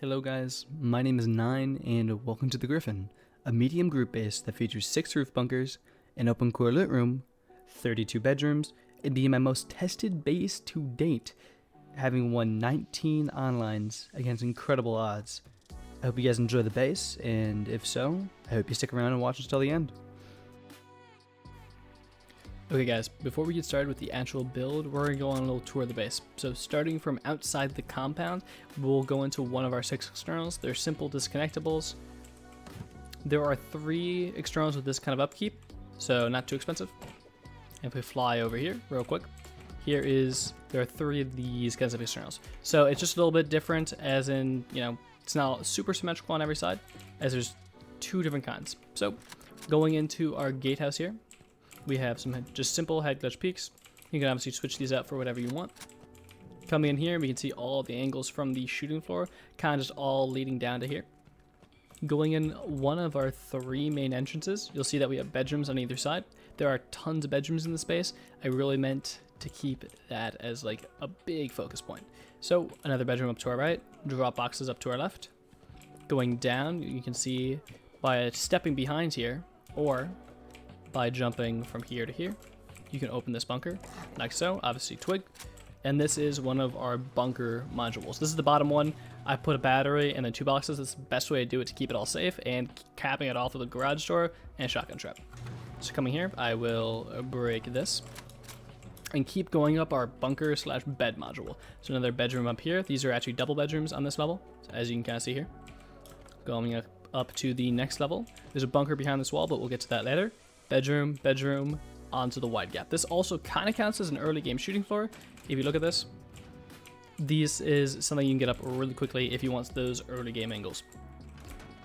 Hello guys, my name is Nine and welcome to the Griffin, a medium group base that features 6 roof bunkers, an open core loot room, 32 bedrooms, and being my most tested base to date, having won 19 onlines against incredible odds. I hope you guys enjoy the base, and if so, I hope you stick around and watch us till the end. Okay guys, before we get started with the actual build, we're going to go on a little tour of the base. So starting from outside the compound, we'll go into one of our 6 externals. They're simple disconnectables. There are 3 externals with this kind of upkeep, so not too expensive. And if we fly over here real quick, there are 3 of these kinds of externals. So it's just a little bit different, as in, it's not super symmetrical on every side, as there's 2 different kinds. So going into our gatehouse here, we have some just simple head glitch peaks. You can obviously switch these out for whatever you want. Coming in here, we can see all the angles from the shooting floor, kind of just all leading down to here. Going in one of our 3 main entrances, you'll see that we have bedrooms on either side. There are tons of bedrooms in the space. I really meant to keep that as like a big focus point. So another bedroom up to our right, drop boxes up to our left. Going down, you can see by stepping behind here, or by jumping from here to here, you can open this bunker like so, obviously twig. And this is one of our bunker modules. This is the bottom one. I put a battery and then 2 boxes. That's the best way to do it to keep it all safe, and capping it off with a garage door and a shotgun trap. So coming here, I will break this and keep going up our bunker slash bed module. So another bedroom up here. These are actually double bedrooms on this level, so as you can kind of see here. Going up to the next level, there's a bunker behind this wall, but we'll get to that later. Bedroom, bedroom, onto the wide gap. This also kind of counts as an early game shooting floor. If you look at this, this is something you can get up really quickly if you want those early game angles.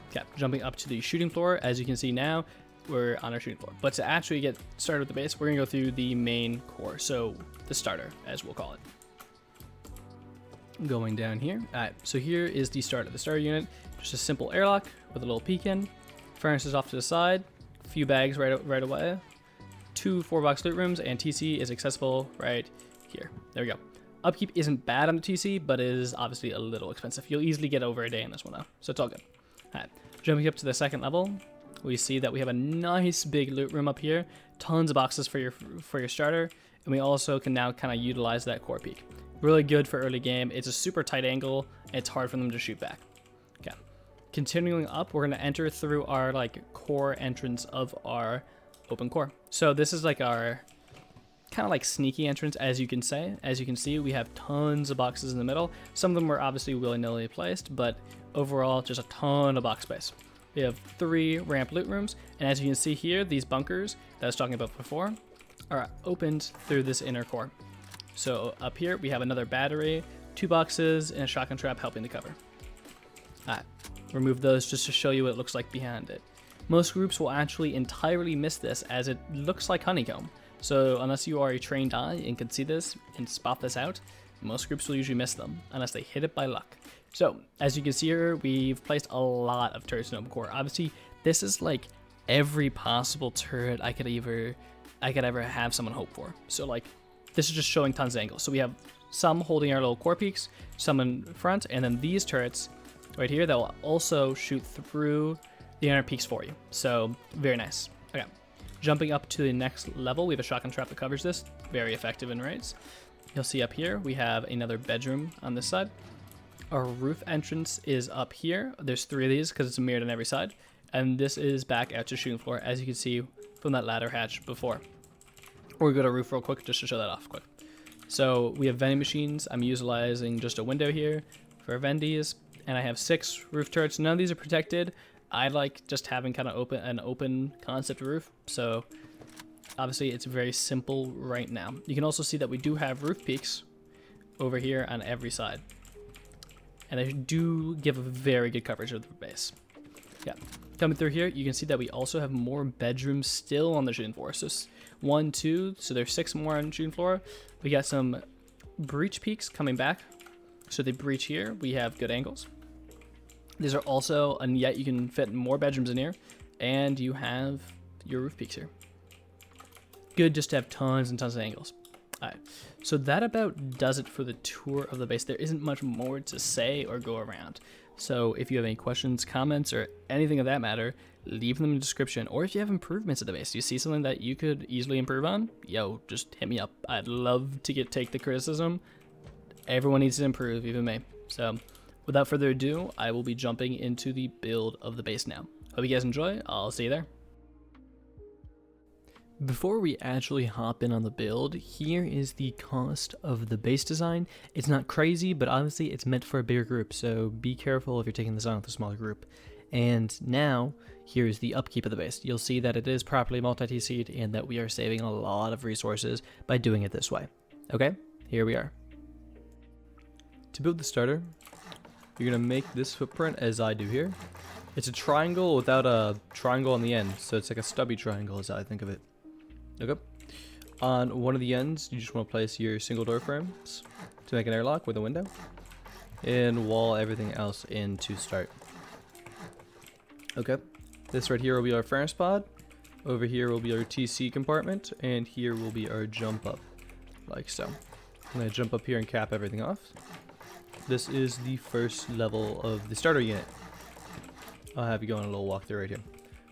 Okay, jumping up to the shooting floor. As you can see now, we're on our shooting floor. But to actually get started with the base, we're gonna go through the main core. So the starter, as we'll call it. Going down here. All right, so here is the starter. The starter unit, just a simple airlock with a little peek in. Furnaces off to the side. Few bags right away, 2 4-box loot rooms, and TC is accessible right here. There we go. Upkeep isn't bad on the TC, but it is obviously a little expensive. You'll easily get over a day in this one though, so it's all good. All right, jumping up to the second level, we see that we have a nice big loot room up here, tons of boxes for your starter, and we also can now kind of utilize that core peak. Really good for early game. It's a super tight angle, and it's hard for them to shoot back. Okay. Continuing up, we're going to enter through our core entrance of our open core. So this is like our kind of like sneaky entrance, as you can say. As you can see, we have tons of boxes in the middle. Some of them were obviously willy-nilly placed, but overall just a ton of box space. We have 3 ramp loot rooms, and as you can see here, these bunkers that I was talking about before are opened through this inner core. So up here we have another battery, 2 boxes, and a shotgun trap helping to cover. Alright. Remove those just to show you what it looks like behind it. Most groups will actually entirely miss this, as it looks like honeycomb. So unless you are a trained eye and can see this and spot this out, most groups will usually miss them unless they hit it by luck. So as you can see here, we've placed a lot of turrets in open core. Obviously, this is like every possible turret I could ever have someone hope for. So this is just showing tons of angles. So we have some holding our little core peaks, some in front, and then these turrets right here that will also shoot through the inner peaks for you. So very nice. Okay, jumping up to the next level, we have a shotgun trap that covers this. Very effective in raids. You'll see up here we have another bedroom on this side. Our roof entrance is up here. There's 3 of these because it's mirrored on every side, and this is back out to shooting floor, as you can see from that ladder hatch before. Or go to roof real quick just to show that off quick. So we have vending machines. I'm utilizing just a window here for vendies. And I have 6 roof turrets. None of these are protected. I like just having kind of an open concept roof. So obviously it's very simple right now. You can also see that we do have roof peaks over here on every side. And they do give a very good coverage of the base. Yeah. Coming through here, you can see that we also have more bedrooms still on the shooting floor. So 1, 2, so there's 6 more on the shooting floor. We got some breach peaks coming back. So they breach here. We have good angles. These are also, and yet you can fit more bedrooms in here, and you have your roof peaks here. Good just to have tons and tons of angles. All right, so that about does it for the tour of the base. There isn't much more to say or go around. So if you have any questions, comments, or anything of that matter, leave them in the description. Or if you have improvements to the base, you see something that you could easily improve on, yo, just hit me up. I'd love to take the criticism. Everyone needs to improve, even me. So without further ado, I will be jumping into the build of the base now. Hope you guys enjoy. I'll see you there. Before we actually hop in on the build, here is the cost of the base design. It's not crazy, but obviously it's meant for a bigger group, so be careful if you're taking this on with a smaller group. And now, here's the upkeep of the base. You'll see that it is properly multi-TC'd and that we are saving a lot of resources by doing it this way. Okay, here we are. To build the starter, you're going to make this footprint as I do here. It's a triangle without a triangle on the end, so it's like a stubby triangle is how I think of it. Okay. On one of the ends, you just want to place your single door frames to make an airlock with a window, and wall everything else in to start. Okay. This right here will be our furnace pod. Over here will be our TC compartment, and here will be our jump up, like so. I'm going to jump up here and cap everything off. This is the first level of the starter unit. I'll have you go on a little walkthrough right here.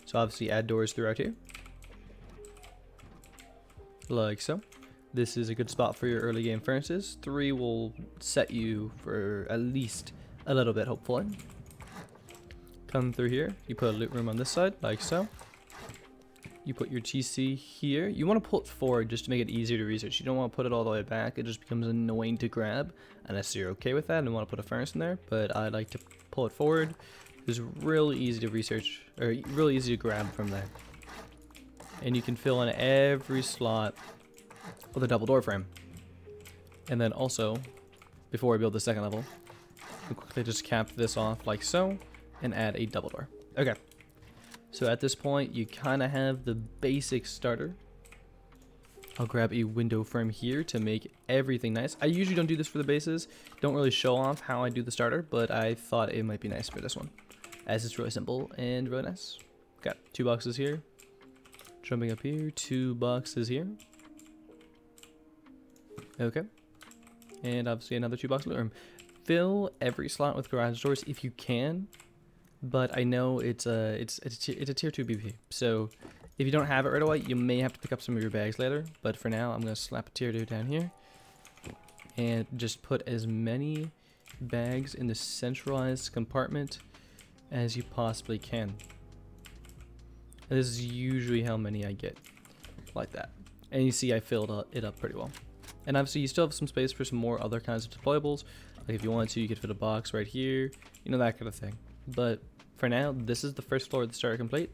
So obviously add doors throughout here. Like so. This is a good spot for your early game furnaces. 3 will set you for at least a little bit, hopefully. Come through here. You put a loot room on this side, like so. You put your TC here. You want to pull it forward just to make it easier to research. You don't want to put it all the way back. It just becomes annoying to grab, unless you're okay with that and want to put a furnace in there. But I like to pull it forward. It's really easy to research, or really easy to grab from there. And you can fill in every slot with a double door frame. And then also, before we build the second level, we'll quickly just cap this off like so, and add a double door. Okay. So at this point, you kind of have the basic starter. I'll grab a window frame here to make everything nice. I usually don't do this for the bases. Don't really show off how I do the starter, but I thought it might be nice for this one, as it's really simple and really nice. Got 2 boxes here. Jumping up here, 2 boxes here. Okay. And obviously another 2 box loot room. Fill every slot with garage doors if you can, but I know it's a tier 2 BP. So if you don't have it right away, you may have to pick up some of your bags later. But for now, I'm gonna slap a tier 2 down here and just put as many bags in the centralized compartment as you possibly can. And this is usually how many I get, like that. And you see I filled it up pretty well. And obviously you still have some space for some more other kinds of deployables. Like if you wanted to, you could fit a box right here, you know, that kind of thing. But for now, this is the first floor of the starter complete.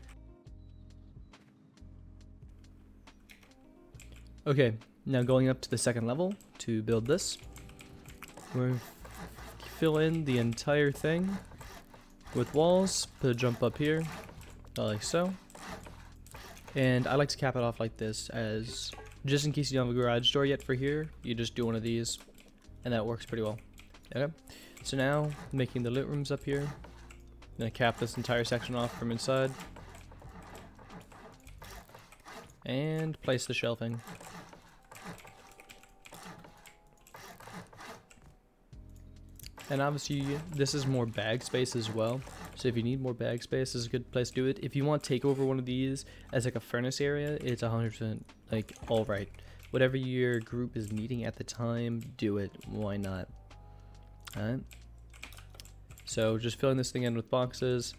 Okay, now going up to the second level to build this. We're fill in the entire thing with walls, put a jump up here, like so. And I like to cap it off like this, as just in case you don't have a garage door yet for here, you just do one of these, and that works pretty well. Okay, so now making the loot rooms up here. I'm gonna cap this entire section off from inside, and place the shelving. And obviously this is more bag space as well, so if you need more bag space, this is a good place to do it. If you want to take over one of these as like a furnace area, it's 100% like alright. Whatever your group is needing at the time, do it. Why not? Alright. So just filling this thing in with boxes.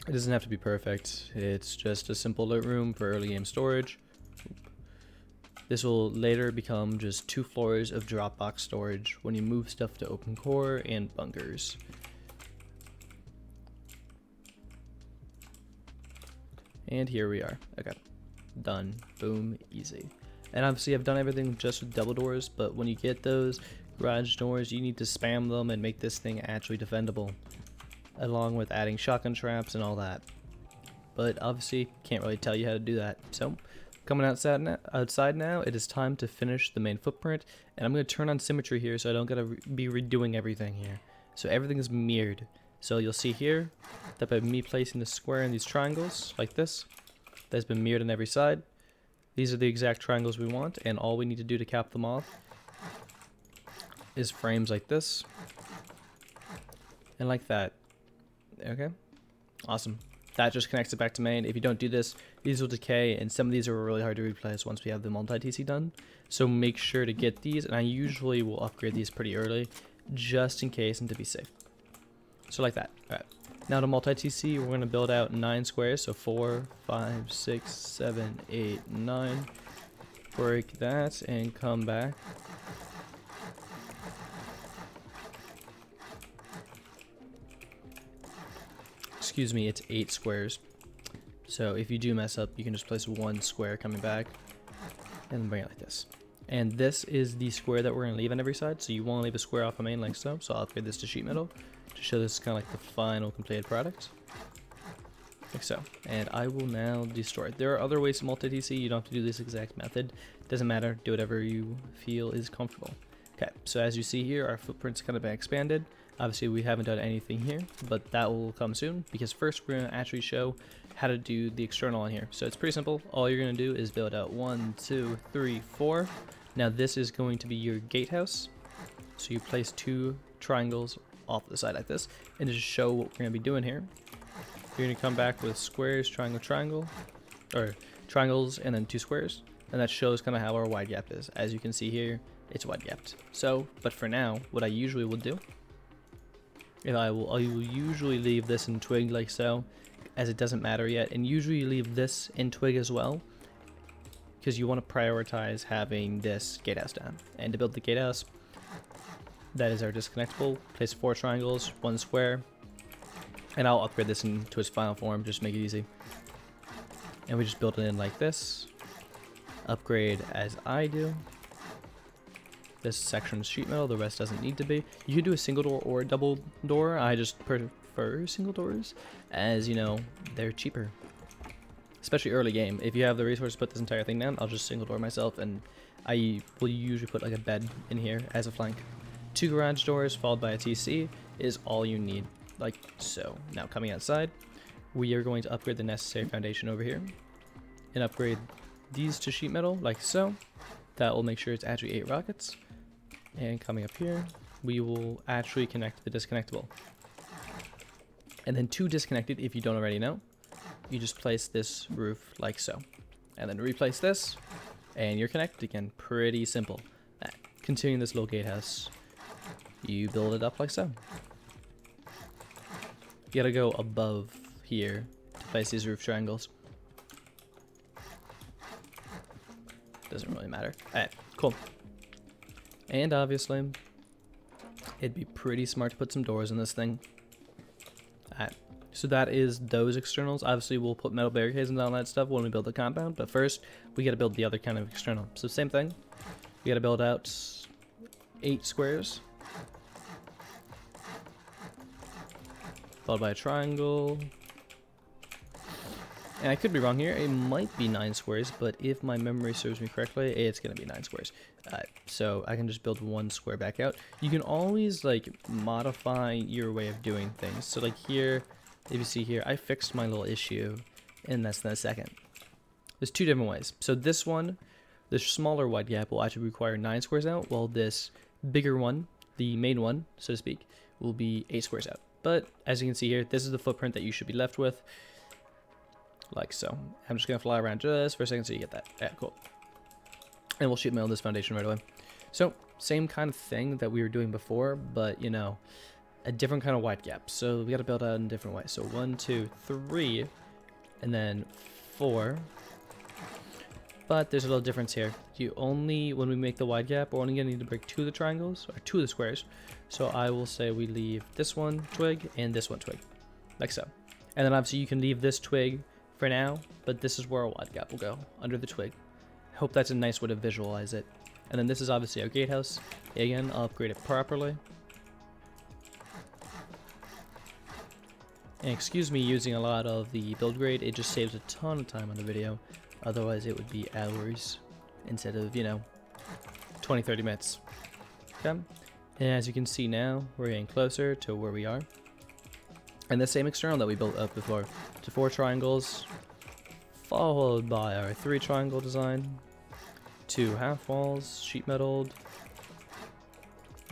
It doesn't have to be perfect. It's just a simple loot room for early game storage. This will later become just 2 floors of Dropbox storage when you move stuff to open core and bunkers. And here we are. Okay, done. Boom, easy. And obviously I've done everything just with double doors, but when you get those garage doors, you need to spam them and make this thing actually defendable, along with adding shotgun traps and all that. But obviously can't really tell you how to do that. So coming outside now, it is time to finish the main footprint, and I'm going to turn on symmetry here so I don't gotta be redoing everything here. So everything is mirrored. So you'll see here that by me placing the square in these triangles like this, that's been mirrored on every side. These are the exact triangles we want, and all we need to do to cap them off is frames like this and like that. Okay, awesome. That just connects it back to main. If you don't do this, these will decay, and some of these are really hard to replace once we have the multi-TC done. So make sure to get these, and I usually will upgrade these pretty early, just in case and to be safe. So like that. All right. Now to multi-TC, we're going to build out 9 squares. So 4, 5, 6, 7, 8, 9. Break that and come back. Excuse me, it's 8 squares. So if you do mess up, you can just place 1 square coming back and bring it like this. And this is the square that we're going to leave on every side. So you want to leave a square off a main like so. So I'll upgrade this to sheet metal to show this is kind of like the final completed product. Like so. And I will now destroy it. There are other ways to multi-TC. You don't have to do this exact method. Doesn't matter. Do whatever you feel is comfortable. Okay, so as you see here, our footprint's kind of been expanded. Obviously, we haven't done anything here, but that will come soon because first we're going to actually show how to do the external on here. So it's pretty simple. All you're going to do is build out 1, 2, 3, 4. Now this is going to be your gatehouse. So you place 2 triangles off the side like this, and to just show what we're going to be doing here, you're going to come back with squares, triangle, triangle, or triangles, and then 2 squares, and that shows kind of how our wide gap is. As you can see here, it's wide gapped. So, but for now, what I usually will do, I will usually leave this in twig like so, as it doesn't matter yet, and usually leave this in twig as well, because you want to prioritize having this gatehouse down. And to build the gatehouse, that is our disconnectable. Place 4 triangles, 1 square, and I'll upgrade this into its final form, just make it easy. And we just build it in like this. Upgrade as I do. This section is sheet metal, the rest doesn't need to be. You can do a single door or a double door. I just prefer single doors, as you know, they're cheaper. Especially early game. If you have the resources to put this entire thing down, I'll just single door myself, and I will usually put like a bed in here as a flank. 2 garage doors followed by a TC is all you need, like so. Now coming outside, we are going to upgrade the necessary foundation over here, and upgrade these to sheet metal like so. That will make sure it's actually 8 rockets. And coming up here, we will actually connect the disconnectable. And then 2 disconnected, if you don't already know, you just place this roof like so. And then replace this, and you're connected again. Pretty simple. Continuing this little gatehouse, you build it up like so. You gotta go above here to place these roof triangles. Doesn't really matter. Alright, cool. And obviously, it'd be pretty smart to put some doors in this thing. Alright, so that is those externals. Obviously, we'll put metal barricades and all that stuff when we build the compound, but first, we gotta build the other kind of external. So same thing. We gotta build out 8 squares. Followed by a triangle. And I could be wrong here, it might be 9 squares, but if my memory serves me correctly, it's going to be 9 squares. So I can just build 1 square back out. You can always like modify your way of doing things. So like here, if you see here, I fixed my little issue in less than a second. There's 2 different ways. So this one, this smaller wide gap will actually require 9 squares out, while this bigger one, the main one, so to speak, will be 8 squares out. But as you can see here, this is the footprint that you should be left with. Like so. I'm just going to fly around just for a second so you get that. Yeah, cool. And we'll sheet metal this foundation right away. So, same kind of thing that we were doing before, but, you know, a different kind of wide gap. So, we got to build out in a different way. So, 1, 2, 3, and then 4. But there's a little difference here. You only, when we make the wide gap, we're only going to need to break 2 of the triangles, or 2 of the squares. So, I will say we leave this one twig and this one twig. Like so. And then, obviously, you can leave this twig for now, but this is where our wide gap will go, under the twig. Hope that's a nice way to visualize it. And then this is obviously our gatehouse. Again, I'll upgrade it properly. And excuse me using a lot of the build grade, it just saves a ton of time on the video. Otherwise it would be hours instead of, you know, 20-30 minutes. Okay? And as you can see now, we're getting closer to where we are. And the same external that we built up before. To 4 triangles, followed by our 3 triangle design, 2 half walls, sheet metaled,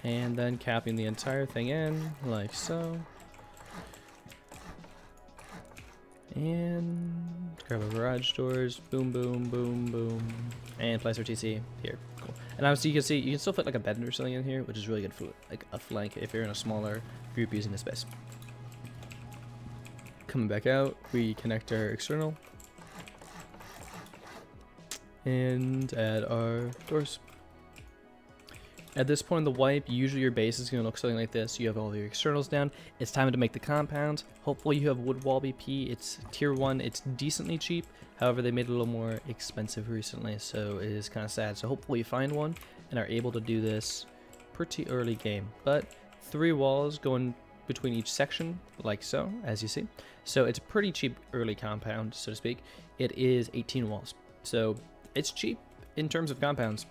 and then capping the entire thing in, like so. And grab our garage doors. Boom, boom, boom, boom. And place our TC here. Cool. And obviously you can see you can still fit like a bed or something in here, which is really good for like a flank if you're in a smaller group using the space. Coming back out, we connect our external and add our doors. At this point in the wipe, usually your base is going to look something like this. You have all your externals down. It's time to make the compound. Hopefully you have wood wall BP. It's tier 1. It's decently cheap. However, they made it a little more expensive recently, so it is kind of sad. So hopefully you find one and are able to do this pretty early game. But 3 walls going between each section, like so, as you see. So it's a pretty cheap early compound, so to speak. It is 18 walls. So it's cheap in terms of compounds.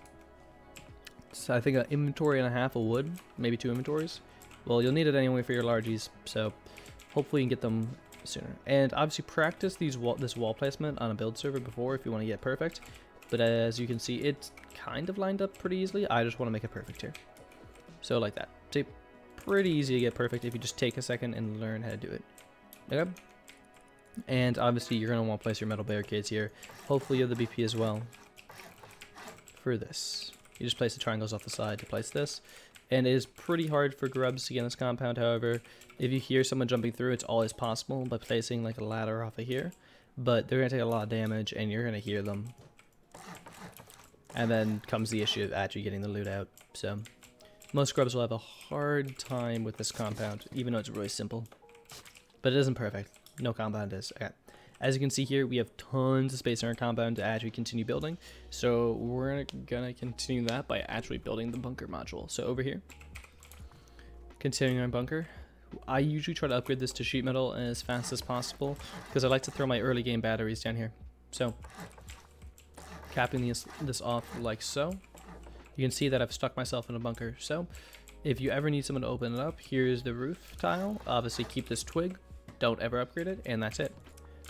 So I think an inventory and a half of wood, maybe 2 inventories. Well, you'll need it anyway for your largies, so hopefully you can get them sooner. And obviously practice this wall placement on a build server before if you want to get perfect. But as you can see, it's kind of lined up pretty easily. I just want to make it perfect here. So like that. See, pretty easy to get perfect if you just take a second and learn how to do it. Okay? And obviously you're going to want to place your metal barricades here. Hopefully you have the BP as well for this. You just place the triangles off the side to place this. And it is pretty hard for grubs to get in this compound, however. If you hear someone jumping through, it's always possible by placing like a ladder off of here. But they're going to take a lot of damage and you're going to hear them. And then comes the issue of actually getting the loot out. So most grubs will have a hard time with this compound, even though it's really simple. But it isn't perfect. No compound is. Okay. As you can see here, we have tons of space in our compound to actually continue building. So we're gonna continue that by actually building the bunker module. So over here, continuing our bunker. I usually try to upgrade this to sheet metal as fast as possible because I like to throw my early game batteries down here. So capping this off like so. You can see that I've stuck myself in a bunker. So if you ever need someone to open it up, here's the roof tile. Obviously keep this twig. Don't ever upgrade it, and that's it.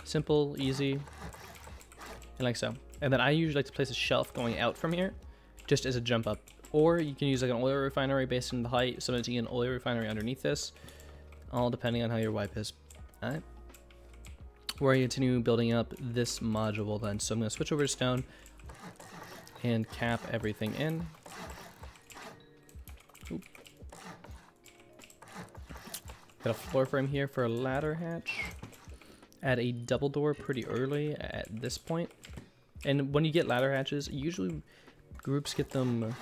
Simple, easy, and like so. And then I usually like to place a shelf going out from here, just as a jump up. Or you can use like an oil refinery based on the height, so that you get an oil refinery underneath this, all depending on how your wipe is. Alright. We're going to continue building up this module then. So I'm going to switch over to stone and cap everything in. Oop. Got a floor frame here for a ladder hatch. Add a double door pretty early at this point. And when you get ladder hatches, usually groups get them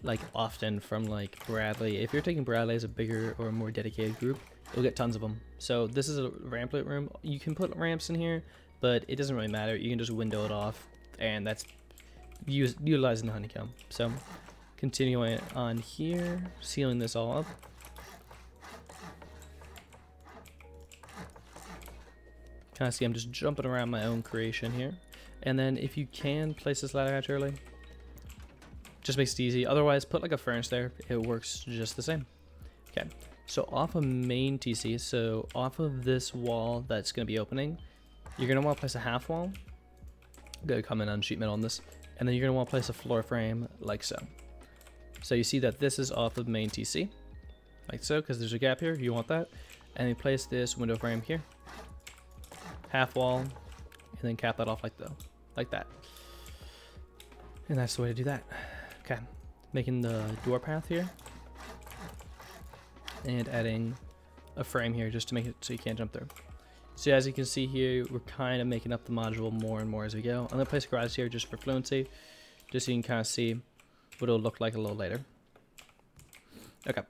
like often from like Bradley. If you're taking Bradley as a bigger or more dedicated group, you'll get tons of them. So this is a ramplet room. You can put ramps in here, but it doesn't really matter. You can just window it off, and that's utilizing the honeycomb. So continuing on here, sealing this all up. Kind of see I'm just jumping around my own creation here. And then if you can place this ladder hatch early, just makes it easy. Otherwise, put like a furnace there. It works just the same. Okay, so off of main TC, so off of this wall that's going to be opening, you're going to want to place a half wall. I'm going to come in on sheet metal on this. And then you're going to want to place a floor frame like so. So you see that this is off of main TC, like so, because there's a gap here. You want that. And you place this window frame here. Half wall, and then cap that off like that. And that's the way to do that. Okay, making the door path here. And adding a frame here just to make it so you can't jump through. So as you can see here, we're kind of making up the module more and more as we go. I'm going to place a garage here just for fluency, just so you can kind of see what it'll look like a little later. Okay,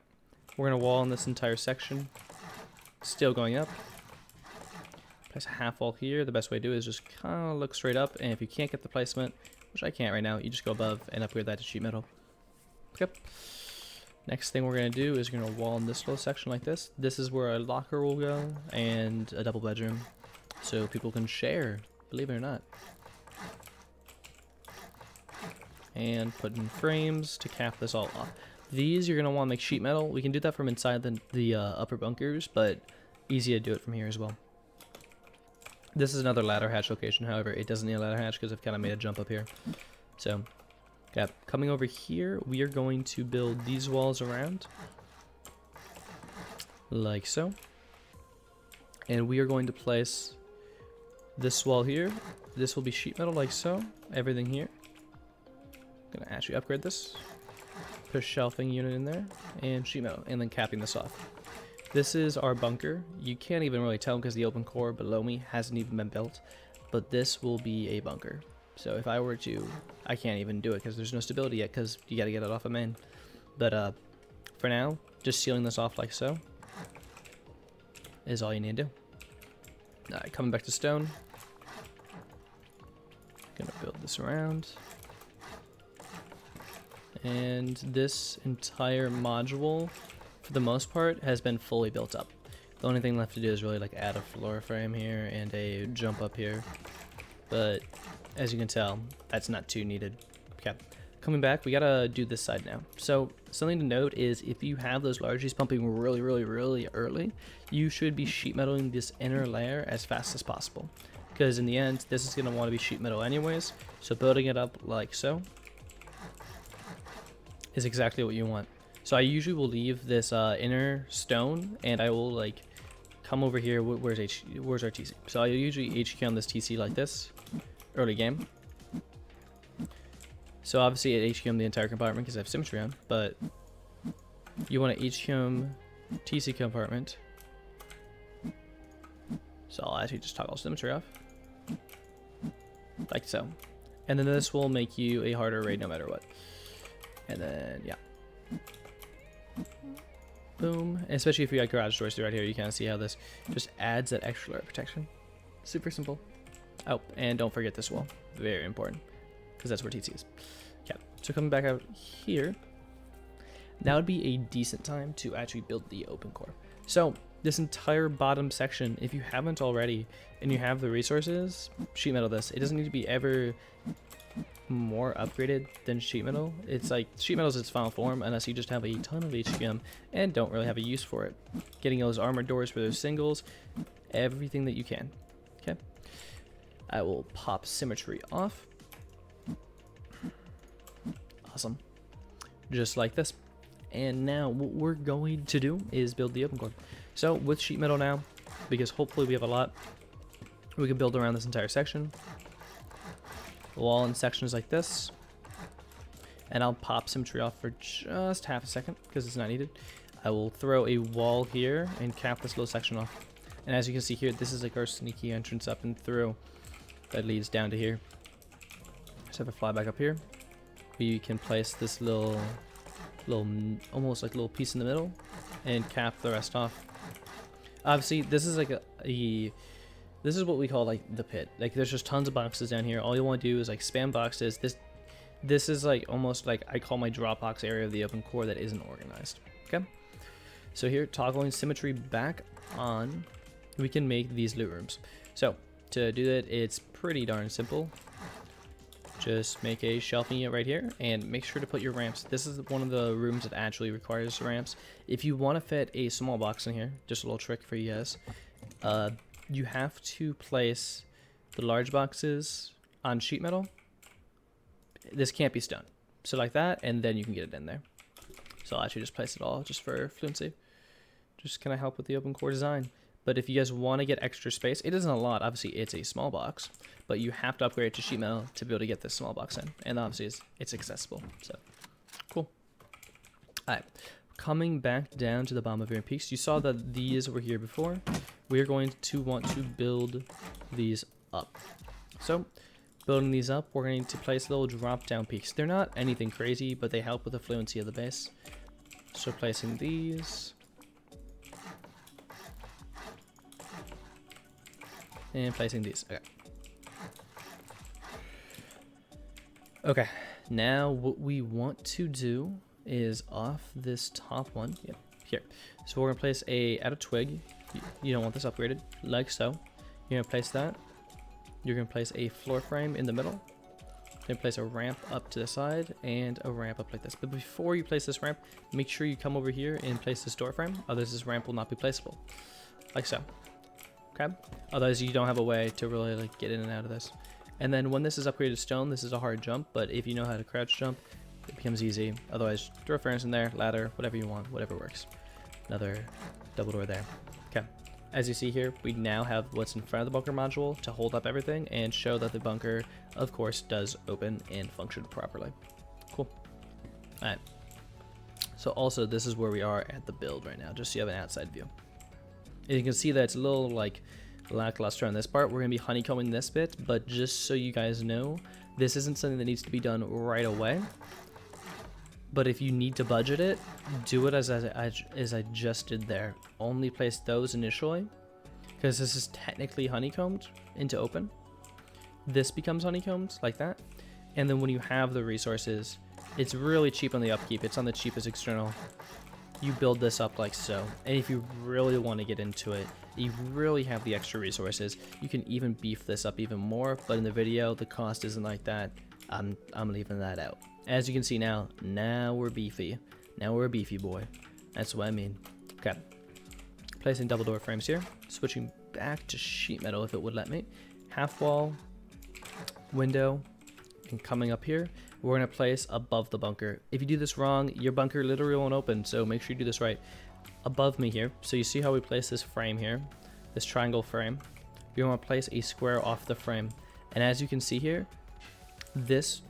we're going to wall in this entire section. Still going up. Place a half wall here. The best way to do it is just kind of look straight up, and if you can't get the placement, which I can't right now, you just go above and upgrade that to sheet metal. Okay. Next thing we're going to do is we're going to wall in this little section like this. This is where a locker will go and a double bedroom, so people can share, believe it or not. And put in frames to cap this all off. These you're going to want to make sheet metal. We can do that from inside the upper bunkers, but easy to do it from here as well. This is another ladder hatch location, however, it doesn't need a ladder hatch because I've kind of made a jump up here. So, yeah, coming over here, we are going to build these walls around. Like so. And we are going to place This wall here, this will be sheet metal like so. Everything here. Gonna actually upgrade this. Put a shelving unit in there and sheet metal, and then capping this off. This is our bunker. You can't even really tell because the open core below me hasn't even been built, but this will be a bunker. So if I were to, I can't even do it because there's no stability yet because you got to get it off a main. But for now, just sealing this off like so is all you need to do. Alright, coming back to stone. Gonna build this around. And this entire module, for the most part, has been fully built up. The only thing left to do is really like add a floor frame here and a jump up here. But as you can tell, that's not too needed. Okay, coming back, we gotta do this side now. So something to note is if you have those largies pumping really early, you should be sheet metaling this inner layer as fast as possible. Because in the end, this is gonna want to be sheet metal anyways. So building it up like so is exactly what you want. So I usually will leave this inner stone, and I will like come over here. Where's our TC? So I usually HQ on this TC like this early game. So obviously it HQ the entire compartment because I have symmetry on, but you want to HQ TC compartment. So I'll actually just toggle symmetry off like so, and then this will make you a harder raid no matter what. And then, yeah. Boom. And especially if you got garage doors right here, you kind of see how this just adds that extra layer of protection. Super simple. Oh, and don't forget this wall. Very important. Because that's where TC is. Yeah. So coming back out here, now would be a decent time to actually build the open core. So this entire bottom section, if you haven't already, and you have the resources, sheet metal this. It doesn't need to be ever more upgraded than sheet metal. It's like sheet metal is its final form unless you just have a ton of HQM and don't really have a use for it. Getting those armored doors for those singles, everything that you can. Okay, I will pop symmetry off. Awesome, just like this. And now what we're going to do is build the open core. So with sheet metal now, because hopefully we have a lot, we can build around this entire section. Wall in sections like this, and I'll pop symmetry off for just half a second because it's not needed. I will throw a wall here and cap this little section off, and as you can see here, this is like our sneaky entrance up and through that leads down to here. Just have a fly back up here. We can place this little almost like little piece in the middle and cap the rest off. Obviously this is like this is what we call like the pit. Like there's just tons of boxes down here. All you want to do is like spam boxes. This is like almost like I call my drop box area of the open core that isn't organized. Okay, so here toggling symmetry back on, we can make these loot rooms. So to do that, it's pretty darn simple. Just make a shelving unit right here and make sure to put your ramps. This is one of the rooms that actually requires ramps. If you want to fit a small box in here, just a little trick for you guys. You have to place the large boxes on sheet metal. This can't be stone. So like that, and then you can get it in there. So I'll actually just place it all just for fluency. Just kind of help with the open core design. But if you guys want to get extra space, it isn't a lot. Obviously, it's a small box, but you have to upgrade it to sheet metal to be able to get this small box in. And obviously, it's accessible. So, cool. All right. Coming back down to the bottom of your peaks, you saw that these were here before. We're going to want to build these up. So, building these up, we're going to place little drop-down peaks. They're not anything crazy, but they help with the fluency of the base. So, placing these. And placing these. Okay. Okay. Now what we want to do is off this top one. Yep. Here. So we're gonna place add a twig. You don't want this upgraded, like so. You're gonna place that. You're gonna place a floor frame in the middle. Then place a ramp up to the side and a ramp up like this. But before you place this ramp, make sure you come over here and place this door frame. Otherwise, this ramp will not be placeable, like so. Okay, otherwise you don't have a way to really like get in and out of this. And then when this is upgraded to stone, this is a hard jump, but if you know how to crouch jump, it becomes easy. Otherwise, throw a furnace in there, ladder, whatever you want, whatever works. Another double door there. Okay, As you see here, we now have what's in front of the bunker module to hold up everything and show that the bunker, of course, does open and function properly. Cool. All right. So also, this is where we are at the build right now, just so you have an outside view. And you can see that it's a little like lackluster on this part. We're gonna be honeycombing this bit, but just so you guys know, this isn't something that needs to be done right away. But if you need to budget it, do it as I just did there. Only place those initially, because this is technically honeycombed into open. This becomes honeycombed like that. And then when you have the resources, it's really cheap on the upkeep. It's on the cheapest external. You build this up like so. And if you really want to get into it, you really have the extra resources, you can even beef this up even more. But in the video, the cost isn't like that. I'm leaving that out. As you can see now we're beefy. Now we're a beefy boy. That's what I mean. Okay. Placing double door frames here. Switching back to sheet metal if it would let me. Half wall, window, and coming up here, we're gonna place above the bunker. If you do this wrong, your bunker literally won't open, so make sure you do this right. Above me here, so you see how we place this frame here, this triangle frame. You want to place a square off the frame. And as you can see here, this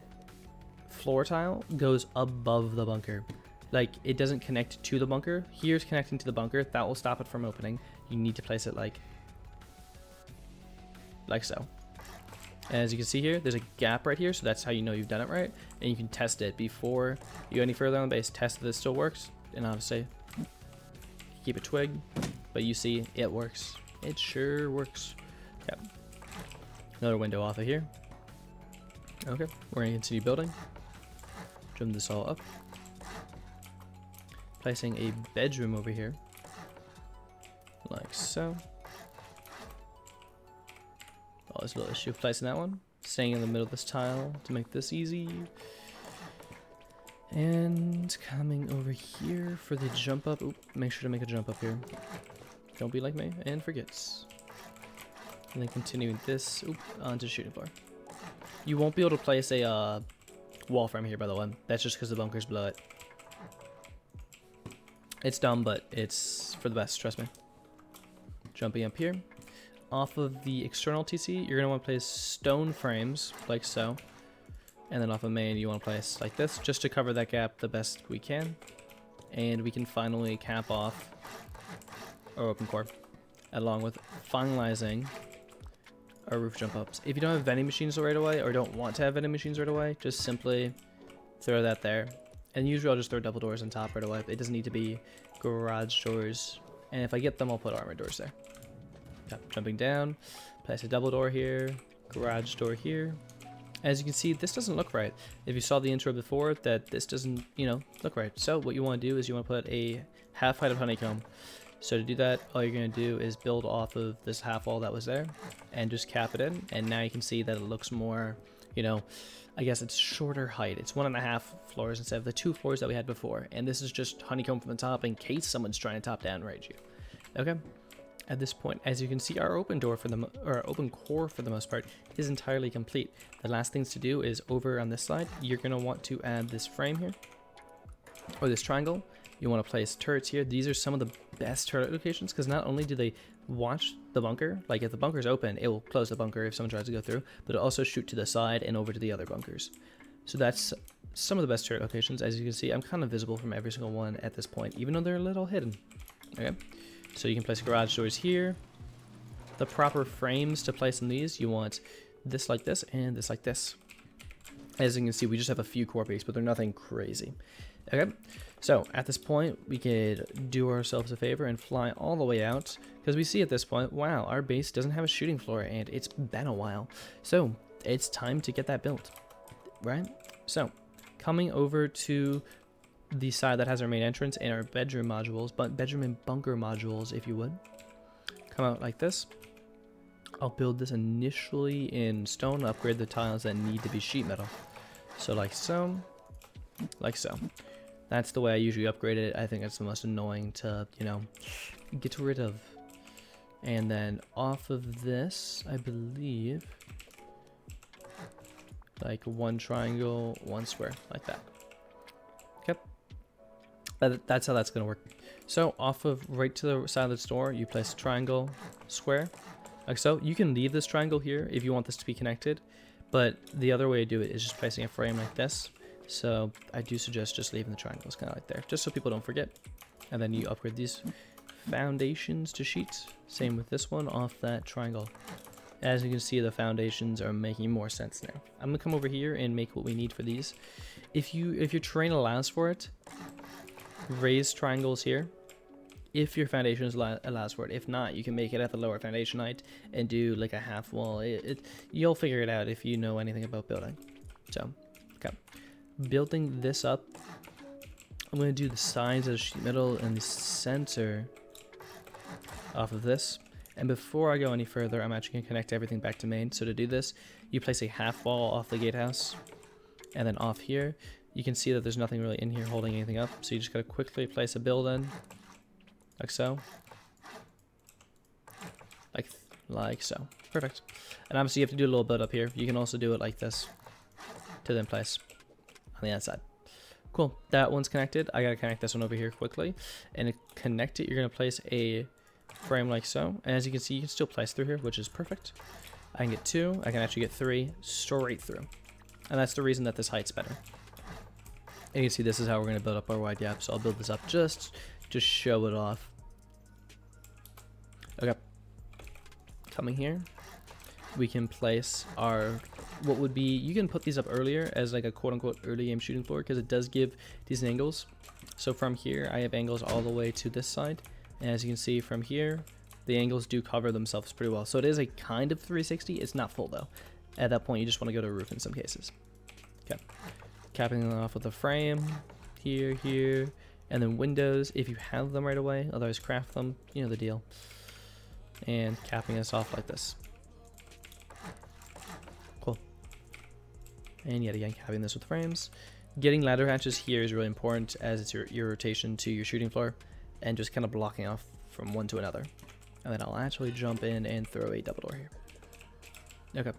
floor tile goes above the bunker. Like, it doesn't connect to the bunker. Here's connecting to the bunker. That will stop it from opening. You need to place it like so. And as you can see here, there's a gap right here, so that's how you know you've done it right. And you can test it before you go any further on the base. Test that it still works, and obviously keep a twig, but you see it works. It sure works. Yep. Another window off of here. Okay, we're gonna continue building. Trim this all up. Placing a bedroom over here, like so. Oh, there's a little issue placing that one. Staying in the middle of this tile to make this easy. And coming over here for the jump up. Oop, make sure to make a jump up here. Don't be like me and forgets. And then continuing this onto shooting floor. You won't be able to place a wall frame here, by the way. That's just because the bunkers below it. It's dumb, but it's for the best, trust me. Jumping up here. Off of the external TC, you're going to want to place stone frames, like so. And then off of main, you want to place like this, just to cover that gap the best we can. And we can finally cap off our open core, along with finalizing our roof jump ups. If you don't have vending machines right away, or don't want to have vending machines right away, just simply throw that there. And usually I'll just throw double doors on top right away. It doesn't need to be garage doors. And if I get them, I'll put armor doors there. Jumping down, place a double door here, garage door here. As you can see, this doesn't look right. If you saw the intro before, that this doesn't, look right. So what you want to do is you want to put a half height of honeycomb. So to do that, all you're going to do is build off of this half wall that was there and just cap it in. And now you can see that it looks more, I guess it's shorter height. It's 1.5 floors instead of the 2 floors that we had before. And this is just honeycomb from the top in case someone's trying to top down raid you. Okay. At this point, as you can see, our open door our open core for the most part is entirely complete. The last things to do is over on this side, you're going to want to add this frame here, or this triangle. You want to place turrets here. These are some of the best turret locations because not only do they watch the bunker, like if the bunker's open, it will close the bunker if someone tries to go through, but it'll also shoot to the side and over to the other bunkers. So that's some of the best turret locations. As you can see, I'm kind of visible from every single one at this point, even though they're a little hidden. Okay. So you can place garage doors here. The proper frames to place in these, you want this like this and this like this. As you can see, we just have a few core peaks, but they're nothing crazy. Okay, so at this point, we could do ourselves a favor and fly all the way out, because we see at this point, wow, our base doesn't have a shooting floor, and it's been a while. So it's time to get that built, right? So coming over to the side that has our main entrance and our bedroom modules, but bedroom and bunker modules, if you would, come out like this. I'll build this initially in stone, upgrade the tiles that need to be sheet metal. So like so, like so. That's the way I usually upgrade it. I think that's the most annoying to, get rid of. And then off of this, I believe, like one triangle, one square, like that. Okay. That's how that's going to work. So off of right to the side of the door, you place a triangle, square, like so. You can leave this triangle here if you want this to be connected, but the other way to do it is just placing a frame like this. So I do suggest just leaving the triangles kind of like there, just so people don't forget. And then you upgrade these foundations to sheets. Same with this one off that triangle. As you can see, the foundations are making more sense now. I'm gonna come over here and make what we need for these. If your terrain allows for it, raise triangles here. If your foundation allows for it. If not, you can make it at the lower foundation height and do like a half wall. You'll figure it out if you know anything about building. So, okay. Building this up, I'm going to do the sides of the sheet metal and the center off of this. And before I go any further, I'm actually going to connect everything back to main. So to do this, you place a half wall off the gatehouse. And then off here, you can see that there's nothing really in here holding anything up. So you just got to quickly place a build in. Like so. Like so. Perfect. And obviously you have to do a little build up here. You can also do it like this to then place on the outside. Cool. That one's connected. I gotta connect this one over here quickly. And to connect it, you're gonna place a frame like so. And as you can see, you can still place through here, which is perfect. I can get 2. I can actually get 3 straight through. And that's the reason that this height's better. And you can see this is how we're gonna build up our wide gap. So I'll build this up just to show it off. Okay. Coming here, we can place our, what would be, you can put these up earlier as like a quote-unquote early game shooting floor because it does give these angles. So from here, I have angles all the way to this side. And as you can see from here, the angles do cover themselves pretty well. So it is a kind of 360. It's not full though. At that point, you just want to go to a roof in some cases. Okay. Capping them off with a frame here, here, and then windows if you have them right away. Otherwise, craft them. You know the deal. And capping us off like this. Cool. And yet again, capping this with frames. Getting ladder hatches here is really important as it's your rotation to your shooting floor and just kind of blocking off from one to another. And then I'll actually jump in and throw a double door here. Okay.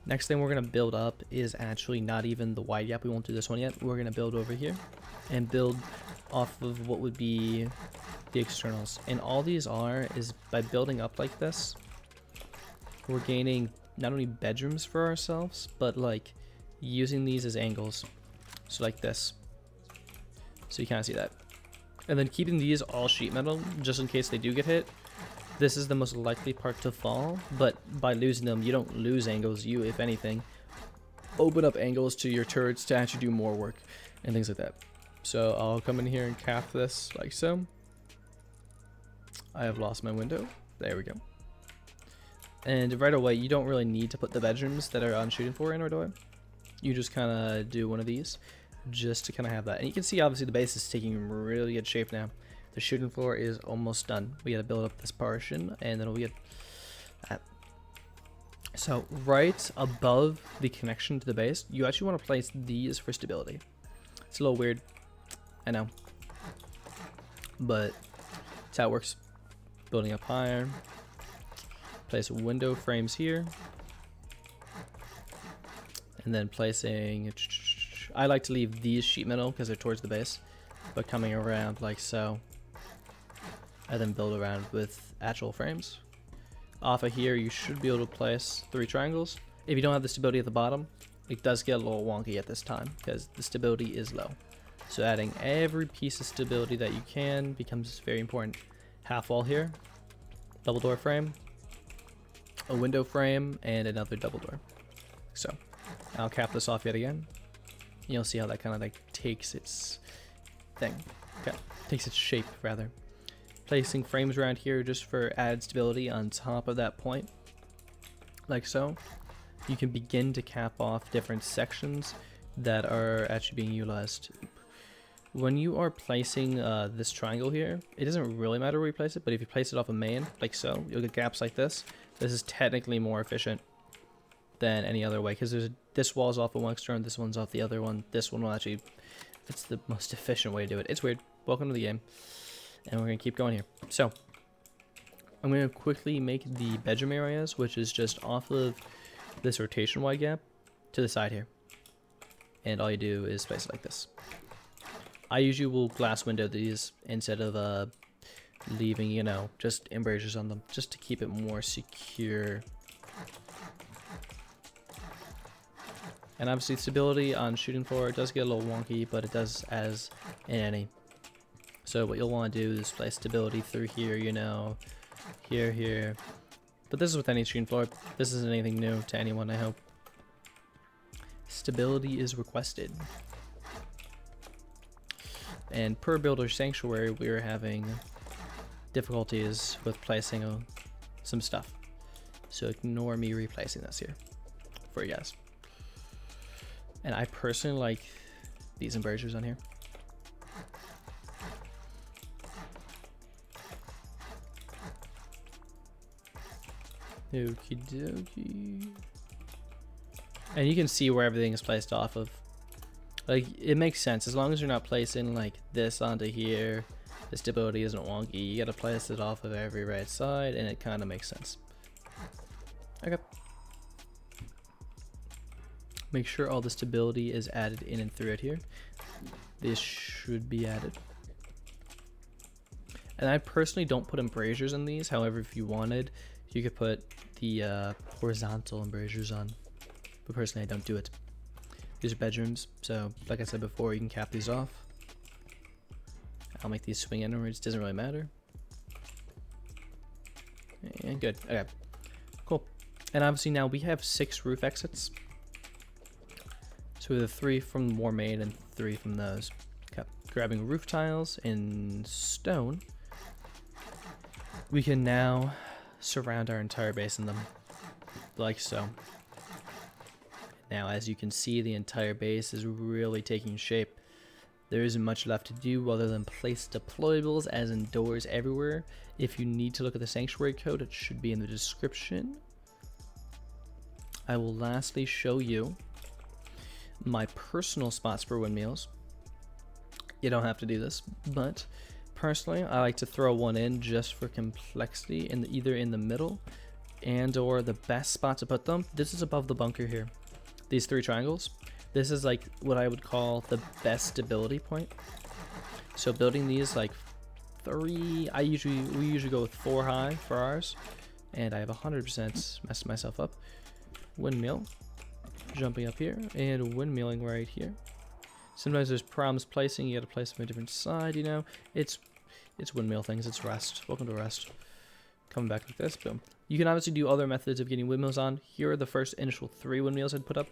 Next thing we're going to build up is actually not even the wide gap. We won't do this one yet. We're going to build over here and build off of what would be the externals. And all these are is by building up like this, we're gaining not only bedrooms for ourselves, but like using these as angles. So like this. So you kind of see that. And then keeping these all sheet metal just in case they do get hit. This is the most likely part to fall, but by losing them, you don't lose angles. You, if anything, open up angles to your turrets to actually do more work and things like that. So I'll come in here and cap this like so. I have lost my window. There we go. And right away, you don't really need to put the bedrooms that are on shooting floor in right away. You just kind of do one of these just to kind of have that. And you can see, obviously, the base is taking really good shape now. The shooting floor is almost done. We got to build up this portion, and then we'll get that. So right above the connection to the base, you actually want to place these for stability. It's a little weird, I know, but that's how it works. Building up higher. Place window frames here. And then placing, I like to leave these sheet metal because they're towards the base, but coming around like so. And then build around with actual frames. Off of here, you should be able to place 3 triangles. If you don't have the stability at the bottom, it does get a little wonky at this time because the stability is low. So adding every piece of stability that you can becomes very important. Half wall here, double door frame, a window frame, and another double door. So I'll cap this off yet again. You'll see how that kind of like takes its thing. Okay, takes its shape rather. Placing frames around here just for added stability on top of that point, like so. You can begin to cap off different sections that are actually being utilized. When you are placing this triangle here, it doesn't really matter where you place it, but if you place it off a main, like so, you'll get gaps like this. This is technically more efficient than any other way, because this wall's off of one external, this one's off the other one. This one will actually, it's the most efficient way to do it. It's weird. Welcome to the game. And we're going to keep going here. So, I'm going to quickly make the bedroom areas, which is just off of this rotation wide gap to the side here. And all you do is place it like this. I usually will glass window these instead of leaving, you know, just embrasures on them, just to keep it more secure. And obviously stability on shooting floor does get a little wonky, but it does as in any. So what you'll want to do is place stability through here, you know, here. But this is with any shooting floor. This isn't anything new to anyone, I hope. Stability is requested. And per builder sanctuary, we are having difficulties with placing some stuff. So ignore me replacing this here for you guys. And I personally like these embrasures on here. Okie dokie. And you can see where everything is placed off of. Like, it makes sense. As long as you're not placing like this onto here, the stability isn't wonky. You gotta place it off of every right side, and it kind of makes sense. Okay. Make sure all the stability is added in and through it here. This should be added. And I personally don't put embrasures in these. However, if you wanted, you could put the horizontal embrasures on. But personally, I don't do it. These are bedrooms, so like I said before, you can cap these off. I'll make these swing inwards, doesn't really matter. And good, okay, cool. And obviously now we have 6 roof exits. So we have 3 from more main and 3 from those. Okay. Grabbing roof tiles in stone, we can now surround our entire base in them, like so. Now, as you can see, the entire base is really taking shape. There isn't much left to do other than place deployables as in doors everywhere. If you need to look at the sanctuary code, it should be in the description. I will lastly show you my personal spots for windmills. You don't have to do this, but personally, I like to throw one in just for complexity, either in the middle and or the best spot to put them. This is above the bunker here. These 3 triangles. This is like what I would call the best stability point. So building these like 3, we usually go with 4 high for ours, and I have 100% messed myself up. Windmill, jumping up here, and windmilling right here. Sometimes there's problems placing. You got to place them a different side. You know, it's windmill things. It's Rust. Welcome to Rust. Coming back like this, boom. You can obviously do other methods of getting windmills on. Here are the first initial 3 windmills I'd put up.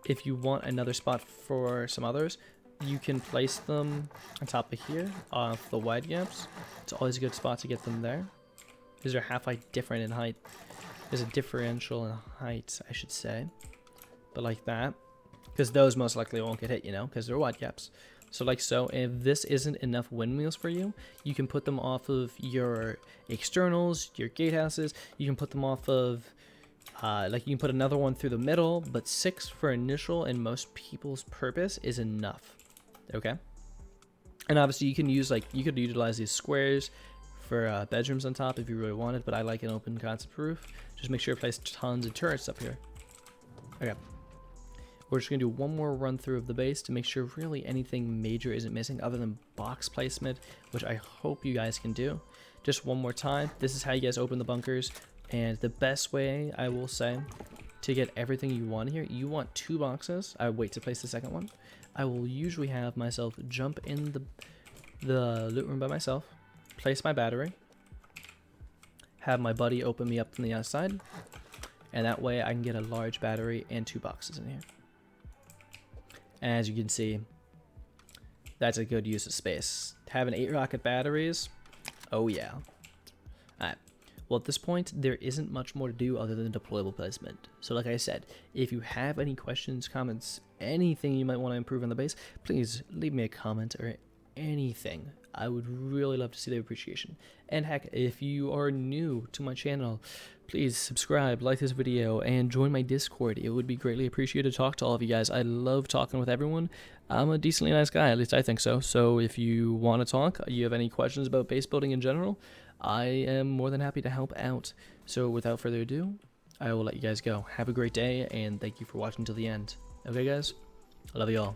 If you want another spot for some others, you can place them on top of here off the wide gaps. It's always a good spot to get them there. These are half height different in height. There's a differential in height, I should say. But like that. Because those most likely won't get hit, you know, because they're wide gaps. So like so, if this isn't enough windmills for you, you can put them off of your externals, your gatehouses. You can put them off of, like you can put another one through the middle, but 6 for initial and most people's purpose is enough, okay? And obviously you can use, like, you could utilize these squares for bedrooms on top if you really wanted, but I like an open concept roof. Just make sure to place tons of turrets up here. Okay. We're just going to do one more run through of the base to make sure really anything major isn't missing other than box placement, which I hope you guys can do. Just one more time, this is how you guys open the bunkers, and the best way, I will say, to get everything you want here, you want 2 boxes. I wait to place the second one. I will usually have myself jump in the loot room by myself, place my battery, have my buddy open me up from the outside, and that way I can get a large battery and 2 boxes in here. As you can see, that's a good use of space. Having 8 rocket batteries, oh yeah. Alright, well at this point, there isn't much more to do other than deployable placement. So like I said, if you have any questions, comments, anything you might want to improve on the base, please leave me a comment or anything. I would really love to see the appreciation. And heck, if you are new to my channel, please subscribe, like this video, and join my Discord. It would be greatly appreciated to talk to all of you guys. I love talking with everyone. I'm a decently nice guy, at least I think so. So if you want to talk, you have any questions about base building in general, I am more than happy to help out. So without further ado, I will let you guys go. Have a great day, and thank you for watching till the end. Okay guys, I love you all.